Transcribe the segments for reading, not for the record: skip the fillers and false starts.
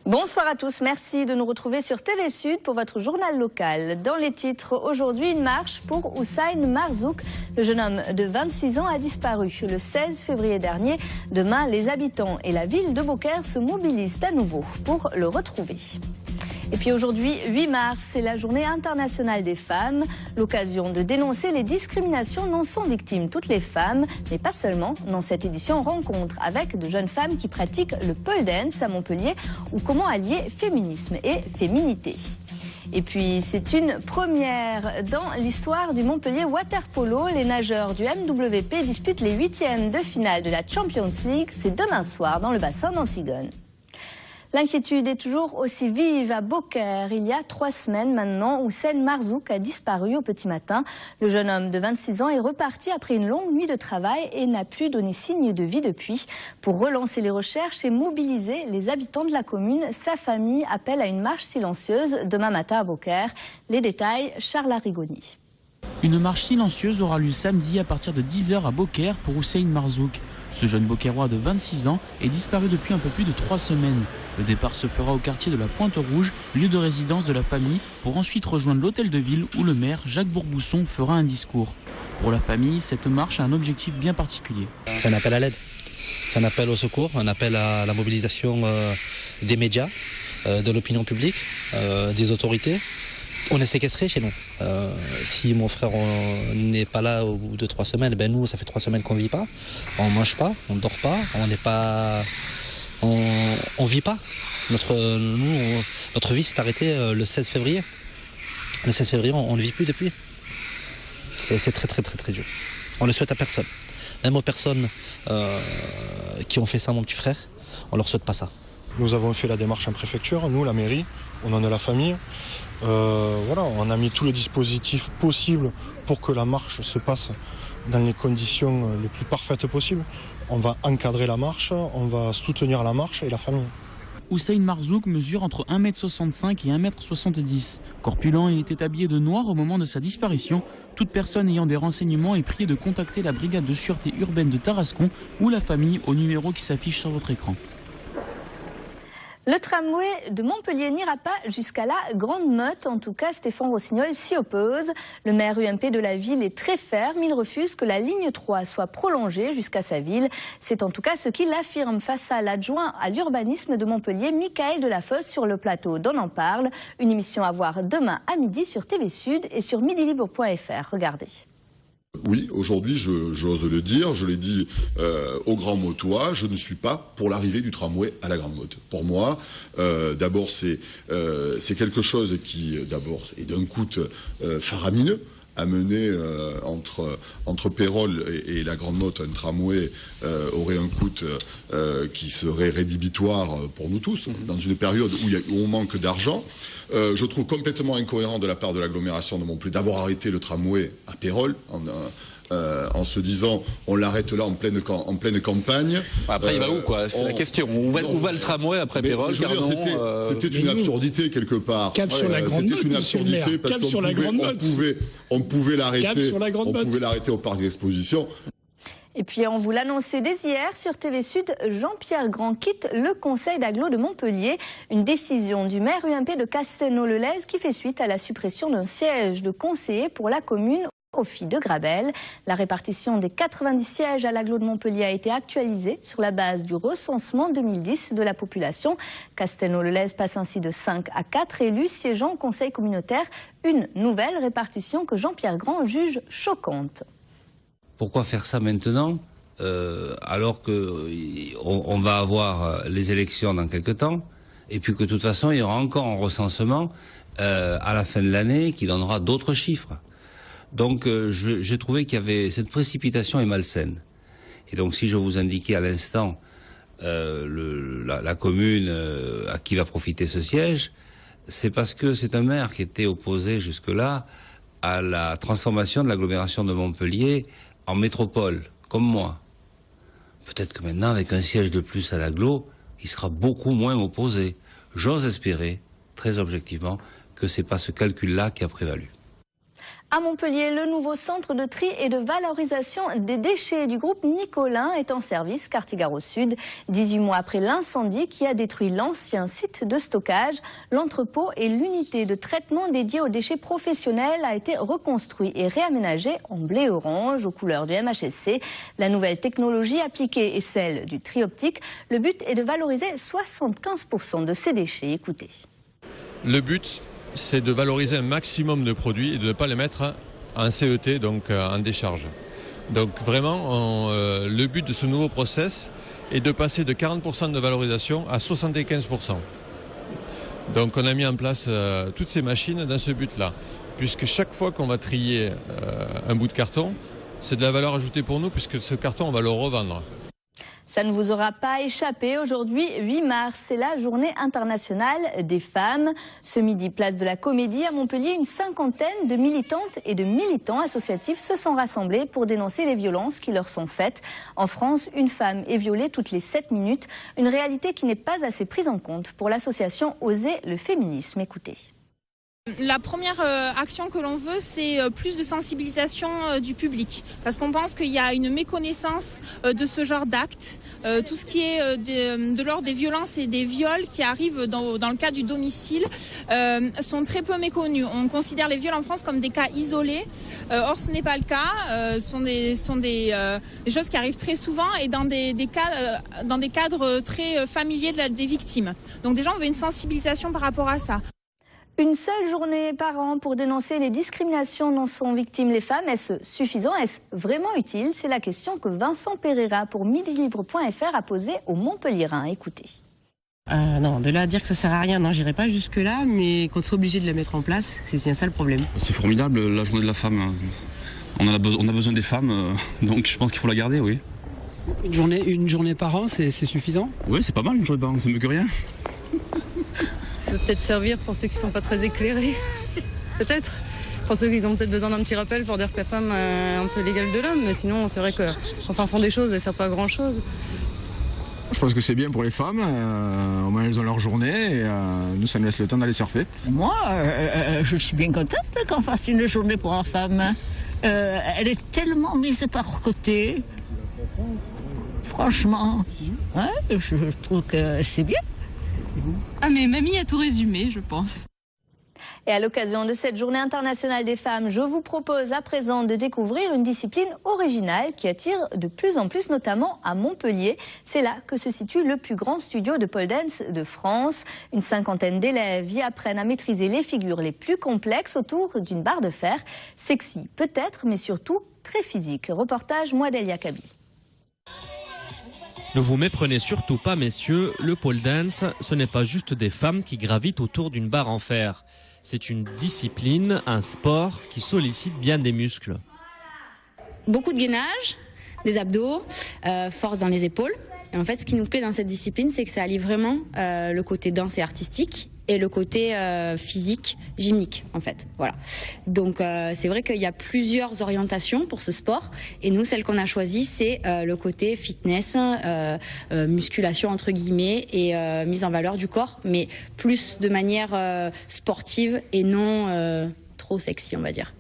Bonsoir à tous, merci de nous retrouver sur TV Sud pour votre journal local. Dans les titres, aujourd'hui une marche pour Hussein Marzouk. Le jeune homme de 26 ans a disparu le 16 février dernier. Demain, les habitants et la ville de Beaucaire se mobilisent à nouveau pour le retrouver. Et puis aujourd'hui, 8 mars, c'est la journée internationale des femmes. L'occasion de dénoncer les discriminations dont sont victimes toutes les femmes. Mais pas seulement. Dans cette édition, on rencontre avec de jeunes femmes qui pratiquent le pole dance à Montpellier ou comment allier féminisme et féminité. Et puis, c'est une première dans l'histoire du Montpellier Water Polo. Les nageurs du MWP disputent les 8e de finale de la Champions League. C'est demain soir dans le bassin d'Antigone. L'inquiétude est toujours aussi vive à Beaucaire. Il y a 3 semaines maintenant, Hussein Marzouk a disparu au petit matin. Le jeune homme de 26 ans est reparti après une longue nuit de travail et n'a plus donné signe de vie depuis. Pour relancer les recherches et mobiliser les habitants de la commune, sa famille appelle à une marche silencieuse demain matin à Beaucaire. Les détails, Charles Arrigoni. Une marche silencieuse aura lieu samedi à partir de 10 h à Beaucaire pour Hussein Marzouk. Ce jeune Beaucairois de 26 ans est disparu depuis un peu plus de 3 semaines. Le départ se fera au quartier de la Pointe-Rouge, lieu de résidence de la famille, pour ensuite rejoindre l'hôtel de ville où le maire, Jacques Bourbousson, fera un discours. Pour la famille, cette marche a un objectif bien particulier. C'est un appel à l'aide, c'est un appel au secours, un appel à la mobilisation des médias, de l'opinion publique, des autorités. On est séquestrés chez nous. Si mon frère n'est pas là au bout de 3 semaines, ben nous, ça fait 3 semaines qu'on ne vit pas. On ne mange pas, on ne dort pas, on n'est pas... On vit pas. Notre vie s'est arrêtée le 16 février. Le 16 février, on ne vit plus depuis. C'est très dur. On ne le souhaite à personne. Même aux personnes qui ont fait ça à mon petit frère, on leur souhaite pas ça. Nous avons fait la démarche en préfecture, nous, la mairie, on en a la famille. Voilà, on a mis tous les dispositifs possibles pour que la marche se passe dans les conditions les plus parfaites possibles. On va encadrer la marche, on va soutenir la marche et la famille. Hussein Marzouk mesure entre 1,65 m et 1,70 m. Corpulent, il était habillé de noir au moment de sa disparition. Toute personne ayant des renseignements est priée de contacter la brigade de sûreté urbaine de Tarascon ou la famille au numéro qui s'affiche sur votre écran. Le tramway de Montpellier n'ira pas jusqu'à la Grande Motte. En tout cas, Stéphane Rossignol s'y oppose. Le maire UMP de la ville est très ferme. Il refuse que la ligne 3 soit prolongée jusqu'à sa ville. C'est en tout cas ce qu'il affirme face à l'adjoint à l'urbanisme de Montpellier, Michael Delafosse, sur le plateau d'On en parle. Une émission à voir demain à midi sur TV Sud et sur midilibre.fr. Regardez. Oui, aujourd'hui, j'ose le dire, je l'ai dit au Grand Mottois, je ne suis pas pour l'arrivée du tramway à la Grande Motte. Pour moi, d'abord, c'est quelque chose qui, d'abord, est d'un coût faramineux. À mener entre Pérols et la Grande Motte, un tramway aurait un coût qui serait rédhibitoire pour nous tous, dans une période où on manque d'argent. Je trouve complètement incohérent de la part de l'agglomération de Montpellier d'avoir arrêté le tramway à Pérols en se disant on l'arrête là en pleine campagne. Après il va où quoi? C'est la question. Où va le tramway après Pérols? C'était une absurdité quelque part. C'était une absurdité parce qu'on pouvait l'arrêter au parc d'exposition. Et puis on vous l'annonçait dès hier sur TV Sud, Jean-Pierre Grand quitte le conseil d'agglo de Montpellier. Une décision du maire UMP de Castelnau-le-Lez qui fait suite à la suppression d'un siège de conseiller pour la commune au Filles de Grabel. La répartition des 90 sièges à l'agglo de Montpellier a été actualisée sur la base du recensement 2010 de la population. Castelnau-le-Lez passe ainsi de 5 à 4 élus siégeant au conseil communautaire. Une nouvelle répartition que Jean-Pierre Grand juge choquante. Pourquoi faire ça maintenant alors qu'on va avoir les élections dans quelques temps et puis que de toute façon il y aura encore un recensement à la fin de l'année qui donnera d'autres chiffres. Donc j'ai trouvé qu'il y avait cette précipitation est malsaine. Et donc si je vous indiquais à l'instant la commune à qui va profiter ce siège, c'est parce que c'est un maire qui était opposé jusque-là à la transformation de l'agglomération de Montpellier en métropole, comme moi. Peut-être que maintenant, avec un siège de plus à l'agglo, il sera beaucoup moins opposé. J'ose espérer, très objectivement, que c'est pas ce calcul-là qui a prévalu. À Montpellier, le nouveau centre de tri et de valorisation des déchets du groupe Nicolin est en service, Quartier-Gare Sud. 18 mois après l'incendie qui a détruit l'ancien site de stockage, l'entrepôt et l'unité de traitement dédiée aux déchets professionnels a été reconstruit et réaménagé en blé orange aux couleurs du MHSC. La nouvelle technologie appliquée est celle du tri optique. Le but est de valoriser 75% de ces déchets. Écoutez. Le but, c'est de valoriser un maximum de produits et de ne pas les mettre en CET, donc en décharge. Donc vraiment, le but de ce nouveau process est de passer de 40% de valorisation à 75%. Donc on a mis en place toutes ces machines dans ce but-là, puisque chaque fois qu'on va trier un bout de carton, c'est de la valeur ajoutée pour nous, puisque ce carton, on va le revendre. Ça ne vous aura pas échappé. Aujourd'hui, 8 mars, c'est la journée internationale des femmes. Ce midi, place de la Comédie à Montpellier, une cinquantaine de militantes et de militants associatifs se sont rassemblés pour dénoncer les violences qui leur sont faites. En France, une femme est violée toutes les 7 minutes. Une réalité qui n'est pas assez prise en compte pour l'association Oser le féminisme. Écoutez. La première action que l'on veut, c'est plus de sensibilisation du public, parce qu'on pense qu'il y a une méconnaissance de ce genre d'actes. Tout ce qui est de l'ordre des violences et des viols qui arrivent dans le cas du domicile sont très peu méconnus. On considère les viols en France comme des cas isolés, or ce n'est pas le cas. Ce sont des choses qui arrivent très souvent et dans des cadres très familiers des victimes. Donc déjà, on veut une sensibilisation par rapport à ça. Une seule journée par an pour dénoncer les discriminations dont sont victimes les femmes, est-ce suffisant? Est-ce vraiment utile? C'est la question que Vincent Pereira pour midilibre.fr a posée aux Montpelliérains. Écoutez. Non, de là à dire que ça sert à rien, non, j'irai pas jusque là, mais qu'on soit obligé de la mettre en place, c'est bien ça le problème. C'est formidable, la journée de la femme. On a besoin des femmes, donc je pense qu'il faut la garder, oui. Une journée par an, c'est suffisant? Oui, c'est pas mal une journée par an, c'est mieux que rien. Ça peut peut-être servir pour ceux qui ne sont pas très éclairés, peut-être. Pour ceux qui ont peut-être besoin d'un petit rappel pour dire que la femme est un peu l'égale de l'homme, mais sinon c'est vrai qu'en fin fond des choses, elle ne sert pas à grand-chose. Je pense que c'est bien pour les femmes, au moins elles ont leur journée, et nous ça nous laisse le temps d'aller surfer. Moi, je suis bien contente qu'on fasse une journée pour la femme. Elle est tellement mise par côté. Franchement, ouais, je trouve que c'est bien. Ah mais mamie a tout résumé, je pense. Et à l'occasion de cette journée internationale des femmes, je vous propose à présent de découvrir une discipline originale qui attire de plus en plus, notamment à Montpellier. C'est là que se situe le plus grand studio de pole dance de France. Une cinquantaine d'élèves y apprennent à maîtriser les figures les plus complexes autour d'une barre de fer. Sexy peut-être, mais surtout très physique. Reportage Mouadelia Kabi. Ne vous méprenez surtout pas, messieurs, le pole dance, ce n'est pas juste des femmes qui gravitent autour d'une barre en fer. C'est une discipline, un sport qui sollicite bien des muscles. Beaucoup de gainage, des abdos, force dans les épaules. Et en fait, ce qui nous plaît dans cette discipline, c'est que ça allie vraiment le côté danse et artistique et le côté physique, gymnique en fait. Voilà. Donc c'est vrai qu'il y a plusieurs orientations pour ce sport et nous celle qu'on a choisie c'est le côté fitness, musculation entre guillemets et mise en valeur du corps, mais plus de manière sportive et non trop sexy on va dire.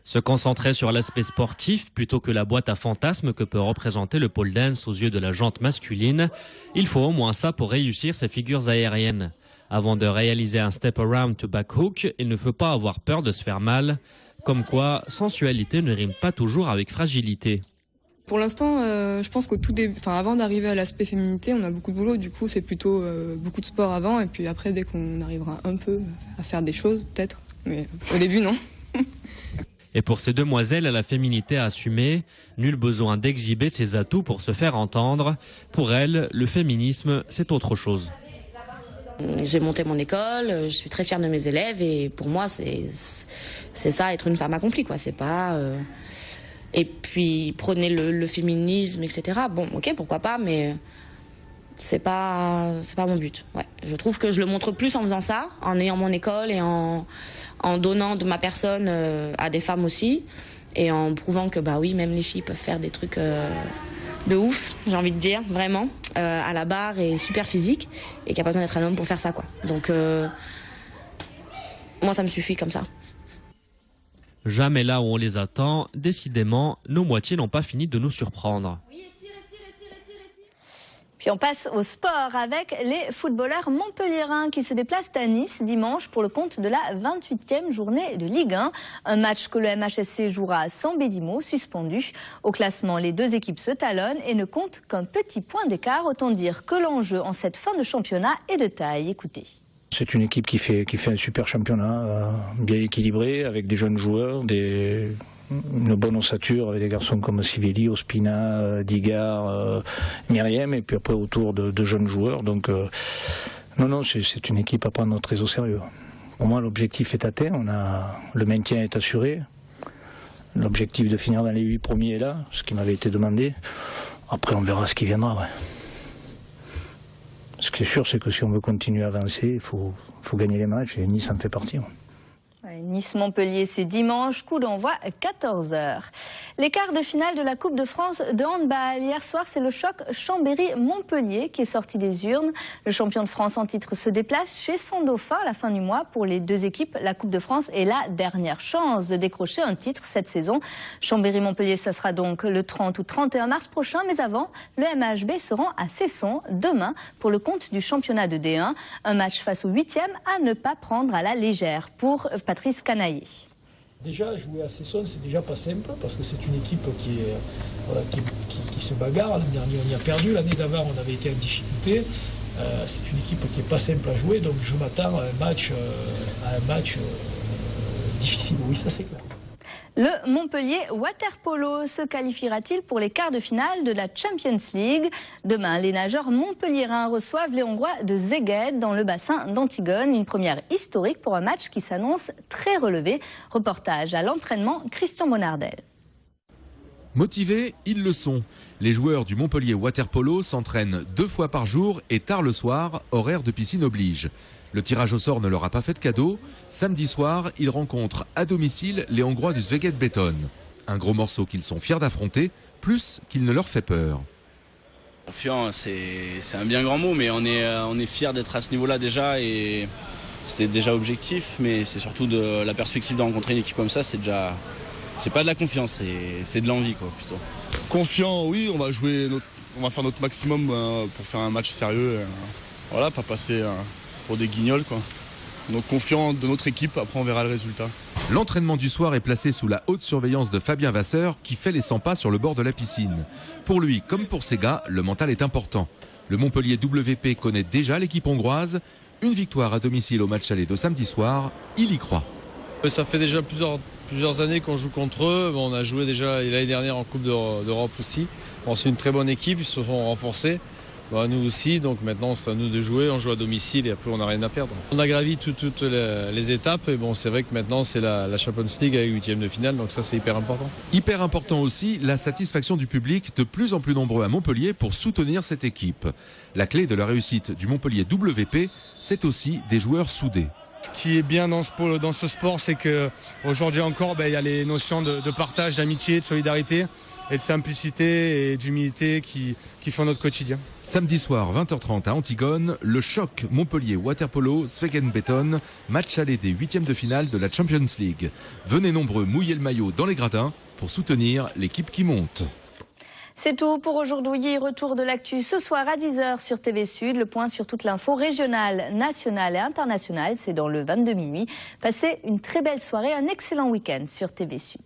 Se concentrer sur l'aspect sportif plutôt que la boîte à fantasmes que peut représenter le pole dance aux yeux de la gente masculine, il faut au moins ça pour réussir ces figures aériennes. Avant de réaliser un step around to back hook, il ne faut pas avoir peur de se faire mal. Comme quoi, sensualité ne rime pas toujours avec fragilité. Pour l'instant, je pense qu'au tout début, avant d'arriver à l'aspect féminité, on a beaucoup de boulot. Du coup, c'est plutôt beaucoup de sport avant. Et puis après, dès qu'on arrivera un peu à faire des choses, peut-être. Mais au début, non. Et pour ces demoiselles à la féminité assumée, nul besoin d'exhiber ses atouts pour se faire entendre. Pour elles, le féminisme, c'est autre chose. J'ai monté mon école, je suis très fière de mes élèves et pour moi c'est ça être une femme accomplie quoi. C'est pas et puis prenez le féminisme etc. Bon ok pourquoi pas mais c'est pas mon but. Ouais. Je trouve que je le montre plus en faisant ça, en ayant mon école et en donnant de ma personne à des femmes aussi et en prouvant que bah oui même les filles peuvent faire des trucs de ouf, j'ai envie de dire, vraiment, à la barre et super physique, et qu'il n'y a pas besoin d'être un homme pour faire ça, quoi. Donc, moi, ça me suffit comme ça. Jamais là où on les attend, décidément, nos moitiés n'ont pas fini de nous surprendre. Puis on passe au sport avec les footballeurs montpelliérains qui se déplacent à Nice dimanche pour le compte de la 28e journée de Ligue 1. Un match que le MHSC jouera sans Bédimo, suspendu. Au classement, les deux équipes se talonnent et ne comptent qu'un petit point d'écart. Autant dire que l'enjeu en cette fin de championnat est de taille. Écoutez. C'est une équipe qui fait un super championnat, bien équilibré, avec des jeunes joueurs, une bonne ossature avec des garçons comme Sivelli, Ospina, Digard, Myriam, et puis après autour de jeunes joueurs. Donc non, c'est une équipe à prendre très au sérieux. Pour moi, l'objectif est atteint, le maintien est assuré. L'objectif de finir dans les 8 premiers est là, ce qui m'avait été demandé. Après, on verra ce qui viendra. Ouais. Ce qui est sûr, c'est que si on veut continuer à avancer, il faut gagner les matchs, et Nice en fait partie. Ouais. Nice-Montpellier, c'est dimanche, coup d'envoi 14h. Les quarts de finale de la Coupe de France de handball. Hier soir, c'est le choc Chambéry-Montpellier qui est sorti des urnes. Le champion de France en titre se déplace chez son dauphin à la fin du mois. Pour les deux équipes, la Coupe de France est la dernière chance de décrocher un titre cette saison. Chambéry-Montpellier, ça sera donc le 30 ou 31 mars prochain. Mais avant, le MHB se rend à Cesson demain pour le compte du championnat de D1. Un match face au 8e à ne pas prendre à la légère pour Patrice Canaillé. Déjà, jouer à Cesson, c'est déjà pas simple parce que c'est une équipe qui se bagarre. L'année dernière, on y a perdu. L'année d'avant, on avait été en difficulté. C'est une équipe qui n'est pas simple à jouer, donc je m'attends à un match difficile. Oui, ça c'est clair. Le Montpellier Waterpolo se qualifiera-t-il pour les quarts de finale de la Champions League? Demain, les nageurs montpelliérains reçoivent les Hongrois de Szeged dans le bassin d'Antigone. Une première historique pour un match qui s'annonce très relevé. Reportage à l'entraînement, Christian Bonardel. Motivés, ils le sont. Les joueurs du Montpellier Waterpolo s'entraînent 2 fois par jour et tard le soir, horaire de piscine oblige. Le tirage au sort ne leur a pas fait de cadeau. Samedi soir, ils rencontrent à domicile les Hongrois du Szeged Beton. Un gros morceau qu'ils sont fiers d'affronter, plus qu'il ne leur fait peur. Confiant, c'est un bien grand mot, mais on est fiers d'être à ce niveau-là déjà et c'est déjà objectif, mais c'est surtout de la perspective de rencontrer une équipe comme ça, c'est pas de la confiance, c'est de l'envie quoi plutôt. Confiant, oui, on va faire notre maximum pour faire un match sérieux, voilà, pas passer pour des guignols quoi. Donc confiant de notre équipe, après on verra le résultat. L'entraînement du soir est placé sous la haute surveillance de Fabien Vasseur qui fait les 100 pas sur le bord de la piscine. Pour lui, comme pour ses gars, le mental est important. Le Montpellier WP connaît déjà l'équipe hongroise. Une victoire à domicile au match aller de samedi soir, il y croit. Ça fait déjà plusieurs années qu'on joue contre eux. On a joué déjà l'année dernière en Coupe d'Europe aussi. C'est une très bonne équipe, ils se sont renforcés. Nous aussi, donc maintenant c'est à nous de jouer, on joue à domicile et après on n'a rien à perdre. On a gravi toutes les étapes et c'est vrai que maintenant c'est la Champions League avec 8e de finale, donc ça c'est hyper important. Hyper important aussi, la satisfaction du public, de plus en plus nombreux à Montpellier pour soutenir cette équipe. La clé de la réussite du Montpellier WP, c'est aussi des joueurs soudés. Ce qui est bien dans ce sport, c'est qu'aujourd'hui encore, il y a les notions de partage, d'amitié, de solidarité et de simplicité et d'humilité qui font notre quotidien. Samedi soir, 20h30 à Antigone, le choc Montpellier Waterpolo Szeged Beton, match aller des 8e de finale de la Champions League. Venez nombreux mouiller le maillot dans les gradins pour soutenir l'équipe qui monte. C'est tout pour aujourd'hui. Retour de l'actu ce soir à 10h sur TV Sud. Le point sur toute l'info régionale, nationale et internationale, c'est dans le 22 minuit. Passez une très belle soirée, un excellent week-end sur TV Sud.